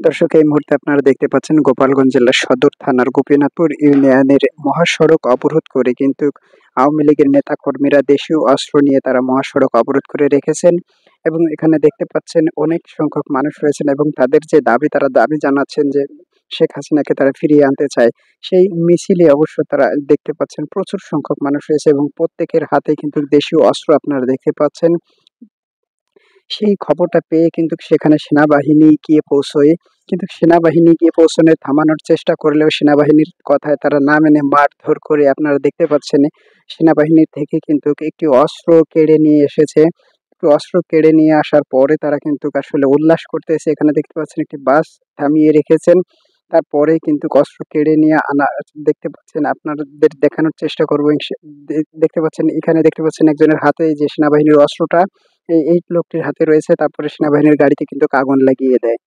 দর্শক, এই মুহূর্তে আপনারা দেখতে পাচ্ছেন গোপালগঞ্জ জেলার সদর থানার গোপীনাথপুর ইউনিয়নের মহাসড়ক অবরোধ করে কিন্তু আওয়ামী লীগের নেতাকর্মীরা দেশীয় অস্ত্র নিয়ে তারা মহাসড়ক অবরোধ করে রেখেছেন। এবং এখানে দেখতে পাচ্ছেন অনেক সংখ্যক মানুষ রয়েছেন এবং তাদের যে দাবি, তারা দাবি জানাচ্ছেন যে শেখ হাসিনাকে তারা ফিরিয়ে আনতে চায়। সেই মিছিলে অবশ্য তারা দেখতে পাচ্ছেন প্রচুর সংখ্যক মানুষ রয়েছে এবং প্রত্যেকের হাতে কিন্তু দেশীয় অস্ত্র আপনারা দেখতে পাচ্ছেন। সেই খবরটা পেয়ে কিন্তু সেখানে সেনাবাহিনী গিয়ে পৌঁছয়। কিন্তু সেনাবাহিনী গিয়ে পৌঁছানোর থামানোর চেষ্টা করলেও সেনাবাহিনীর কথায় তারা না মেনে মারধর করে আপনারা দেখতে পাচ্ছেন সেনাবাহিনীর থেকে কিন্তু একটি অস্ত্র কেড়ে নিয়ে এসেছে। একটু অস্ত্র কেড়ে নিয়ে আসার পরে তারা কিন্তু আসলে উল্লাস করতেছে। এখানে দেখতে পাচ্ছেন একটি বাস থামিয়ে রেখেছেন। তারপরে কিন্তু অস্ত্র কেড়ে নিয়ে আনা দেখতে পাচ্ছেন, আপনাদের দেখানোর চেষ্টা করব। দেখতে পাচ্ছেন, এখানে দেখতে পাচ্ছেন একজনের হাতে যে সেনাবাহিনীর অস্ত্রটা এই লোকটির হাতে রয়েছে। তারপরে সেনাবাহিনীর গাড়িতে কিন্তু আগুন লাগিয়ে দেয়।